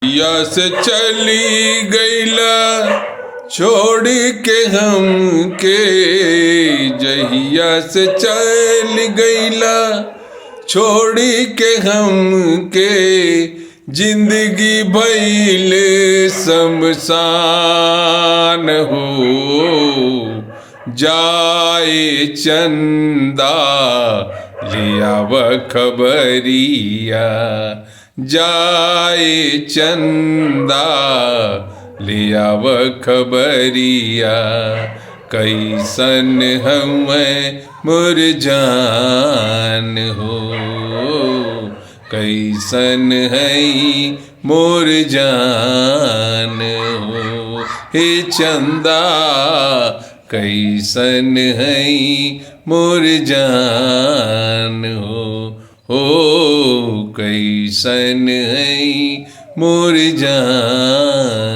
या से चली गईला छोड़ के हम के, जहिया से चल गईला छोड़ के हम के, जिंदगी भइल शमशान हो। जाए चंदा लियाव खबरिया, जाए चंदा लियाव खबरिया, कैसन हमें मुरझान हो, कैसन है मोर जान हो। हे चंदा कैसन है मोर जान हो कैसन है मोर जान।